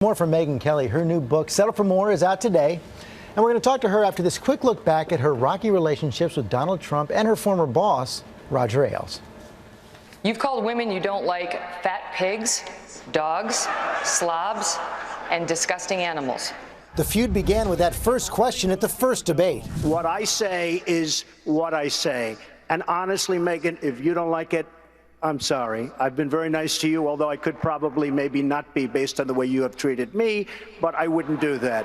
More from Megyn Kelly. Her new book, Settle for More, is out today. And we're going to talk to her after this quick look back at her rocky relationships with Donald Trump and her former boss, Roger Ailes. You've called women you don't like fat pigs, dogs, slobs, and disgusting animals. The feud began with that first question at the first debate. What I say is what I say. And honestly, Megyn, if you don't like it, I'm sorry. I've been very nice to you, although I could probably maybe not be based on the way you have treated me, but I wouldn't do that.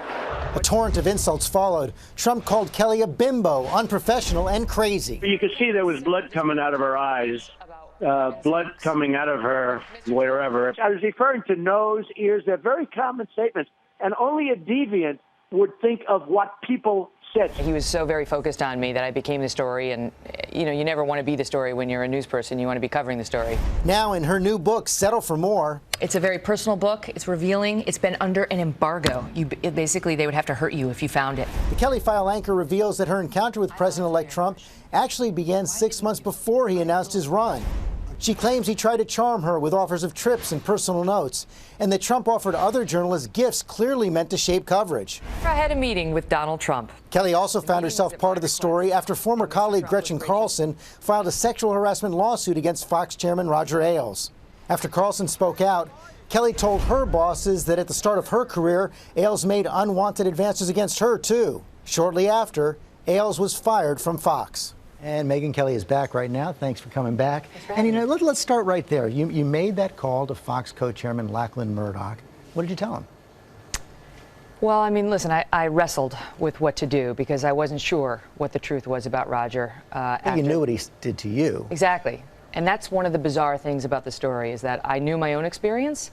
A torrent of insults followed. Trump called Kelly a bimbo, unprofessional, and crazy. You could see there was blood coming out of her eyes, blood coming out of her wherever. I was referring to nose, ears. They're very common statements, and only a deviant would think of what people said. He was so very focused on me that I became the story, and you never want to be the story when you're a news person. You want to be covering the story. Now in her new book, Settle for More. It's a very personal book. It's revealing. It's been under an embargo. Basically, they would have to hurt you if you found it. The Kelly File anchor reveals that her encounter with President-elect Trump actually began 6 months before he announced his run. She claims he tried to charm her with offers of trips and personal notes, and that Trump offered other journalists gifts clearly meant to shape coverage. I had a meeting with Donald Trump. Kelly also found herself part of the story after former colleague Gretchen Carlson filed a sexual harassment lawsuit against Fox chairman Roger Ailes. After Carlson spoke out, Kelly told her bosses that at the start of her career, Ailes made unwanted advances against her, too. Shortly after, Ailes was fired from Fox. And Megyn Kelly is back right now. Thanks for coming back. And let's start right there. You made that call to Fox co-chairman Lachlan Murdoch. What did you tell him? Well, I mean, listen, I wrestled with what to do because I wasn't sure what the truth was about Roger. You knew what he did to you. Exactly. And that's one of the bizarre things about the story is that I knew my own experience,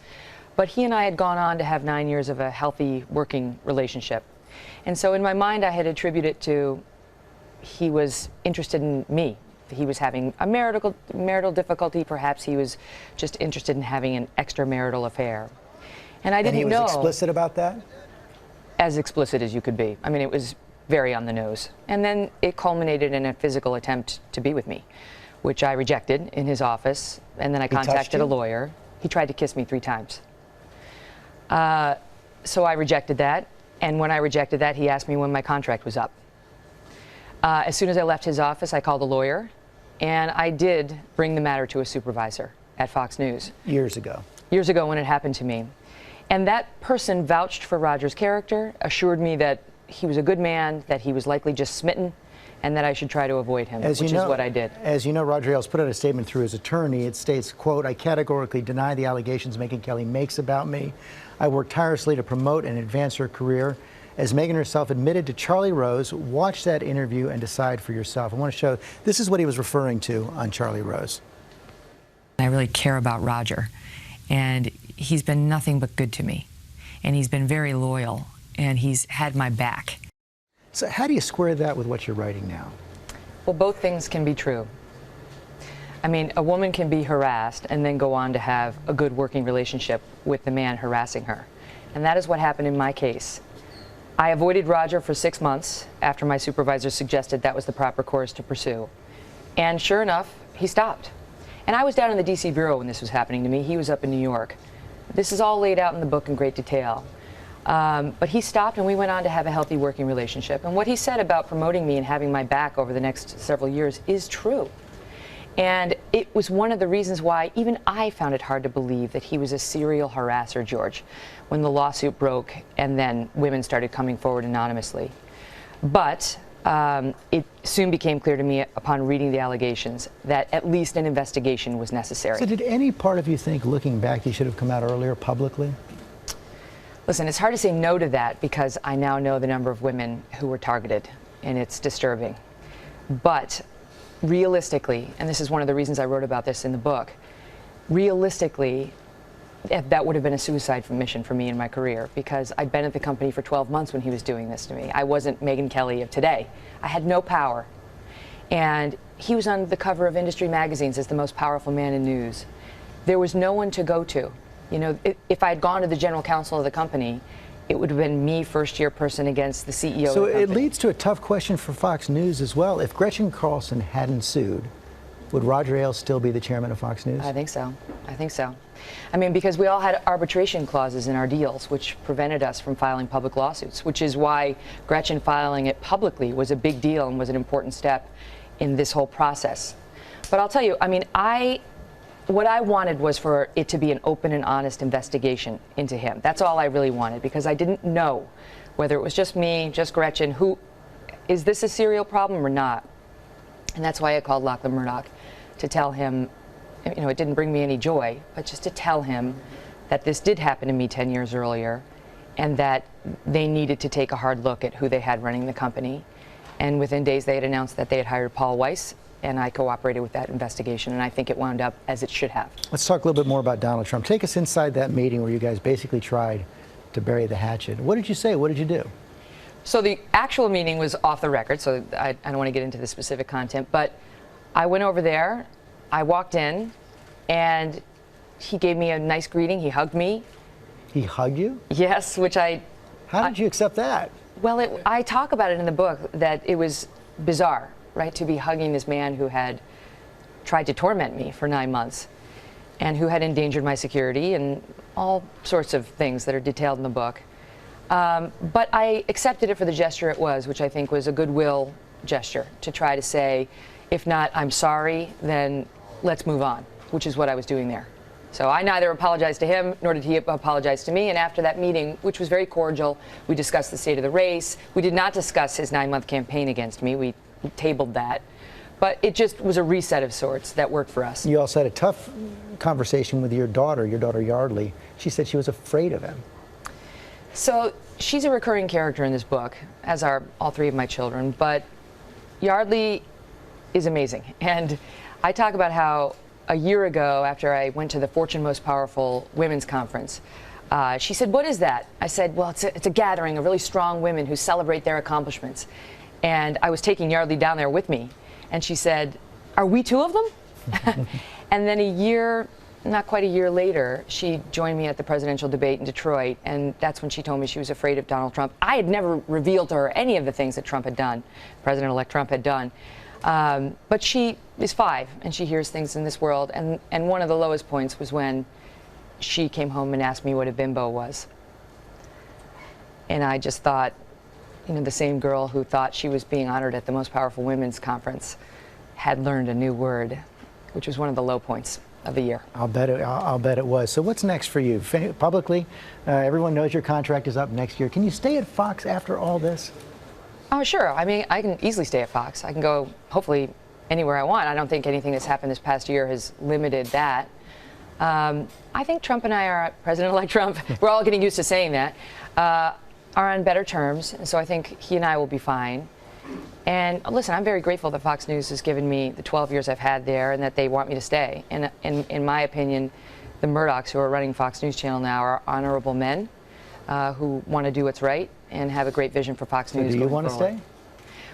but he and I had gone on to have 9 years of a healthy working relationship. And so in my mind, I had attributed it to he was interested in me. He was having a marital difficulty. Perhaps he was just interested in having an extramarital affair. And I didn't know. And he was explicit about that? As explicit as you could be. I mean, it was very on the nose. And then it culminated in a physical attempt to be with me, which I rejected in his office. And then I contacted a lawyer. He tried to kiss me 3 times. So I rejected that. And when I rejected that, he asked me when my contract was up. As soon as I left his office, I called a lawyer, and I did bring the matter to a supervisor at Fox News. Years ago. Years ago when it happened to me. And that person vouched for Roger's character, assured me that he was a good man, that he was likely just smitten, and that I should try to avoid him, which is what I did. As you know, Roger Ailes put out a statement through his attorney. It states, quote, "I categorically deny the allegations Megyn Kelly makes about me. I work tirelessly to promote and advance her career." As Megyn herself admitted to Charlie Rose, watch that interview and decide for yourself. I want to show, this is what he was referring to on Charlie Rose. I really care about Roger, and he's been nothing but good to me, and he's been very loyal, and he's had my back. So how do you square that with what you're writing now? Well, both things can be true. I mean, a woman can be harassed and then go on to have a good working relationship with the man harassing her. And that is what happened in my case. I avoided Roger for 6 months after my supervisor suggested that was the proper course to pursue. And sure enough, he stopped. And I was down in the D.C. Bureau when this was happening to me. He was up in New York. This is all laid out in the book in great detail. But he stopped, and we went on to have a healthy working relationship. And what he said about promoting me and having my back over the next several years is true. And it was one of the reasons why even I found it hard to believe that he was a serial harasser, George, when the lawsuit broke and then women started coming forward anonymously. But it soon became clear to me upon reading the allegations that at least an investigation was necessary. So did any part of you think, looking back, he should have come out earlier publicly? Listen, it's hard to say no to that because I now know the number of women who were targeted, and it's disturbing. But realistically, and this is one of the reasons I wrote about this in the book, realistically, that would have been a suicide mission for me in my career because I'd been at the company for 12 months when he was doing this to me. I wasn't Megyn Kelly of today. I had no power. And he was on the cover of industry magazines as the most powerful man in news. There was no one to go to. You know, if I had gone to the general counsel of the company, it would have been me, first-year person, against the CEO of the company. So it leads to a tough question for Fox News as well. If Gretchen Carlson hadn't sued, would Roger Ailes still be the chairman of Fox News? I think so. I think so. I mean, because we all had arbitration clauses in our deals, which prevented us from filing public lawsuits, which is why Gretchen filing it publicly was a big deal and was an important step in this whole process. But I'll tell you, I mean, what I wanted was for it to be an open and honest investigation into him. That's all I really wanted, because I didn't know whether it was just me, just Gretchen, is this a serial problem or not? And that's why I called Lachlan Murdoch, to tell him, you know, it didn't bring me any joy, but just to tell him that this did happen to me 10 years earlier, and that they needed to take a hard look at who they had running the company. And within days, they had announced that they had hired Paul Weiss, and I cooperated with that investigation, and I think it wound up as it should have. Let's talk a little bit more about Donald Trump. Take us inside that meeting where you guys basically tried to bury the hatchet. What did you say? What did you do? So the actual meeting was off the record, so I don't want to get into the specific content, but I went over there, I walked in, and he gave me a nice greeting. He hugged me. He hugged you? Yes, which How did you accept that? Well, I talk about it in the book, that it was bizarre, right, to be hugging this man who had tried to torment me for 9 months and who had endangered my security and all sorts of things that are detailed in the book. But I accepted it for the gesture it was, which I think was a goodwill gesture, to try to say, if not, I'm sorry, then let's move on, which is what I was doing there. So I neither apologized to him, nor did he apologize to me. And after that meeting, which was very cordial, we discussed the state of the race. We did not discuss his 9-month campaign against me. We tabled that. But it just was a reset of sorts that worked for us. You also had a tough conversation with your daughter Yardley. She said she was afraid of him. So she's a recurring character in this book, as are all 3 of my children. But Yardley is amazing. And I talk about how a year ago, after I went to the Fortune Most Powerful Women's Conference, she said, "What is that?" I said, "Well, it's a gathering of really strong women who celebrate their accomplishments." And I was taking Yardley down there with me. And she said, "Are we 2 of them?" And then not quite a year later, she joined me at the presidential debate in Detroit. And that's when she told me she was afraid of Donald Trump. I had never revealed to her any of the things that Trump had done, President-elect Trump had done. But she is 5, and she hears things in this world. And one of the lowest points was when she came home and asked me what a bimbo was. And I just thought, you know, the same girl who thought she was being honored at the Most Powerful Women's Conference had learned a new word, which was one of the low points of the year. I'll bet it was. So what's next for you? Publicly, everyone knows your contract is up next year. Can you stay at Fox after all this? Oh, sure. I mean, I can easily stay at Fox. I can go, hopefully, anywhere I want. I don't think anything that's happened this past year has limited that. I think Trump and I are, President-elect Trump, we're all getting used to saying that, are on better terms. And so I think he and I will be fine. And listen, I'm very grateful that Fox News has given me the 12 years I've had there and that they want me to stay. And in my opinion, the Murdochs who are running Fox News Channel now are honorable men who want to do what's right and have a great vision for Fox News. Do you want to stay?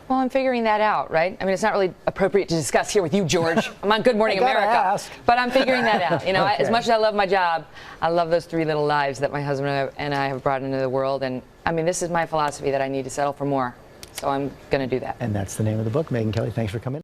Well, I'm figuring that out, right? I mean, it's not really appropriate to discuss here with you, George. I'm on Good Morning America. Ask. But I'm figuring that out. You know, Okay. as much as I love my job, I love those 3 little lives that my husband and I have brought into the world. And I mean, this is my philosophy, that I need to settle for more. So I'm going to do that. And that's the name of the book. Megyn Kelly, thanks for coming.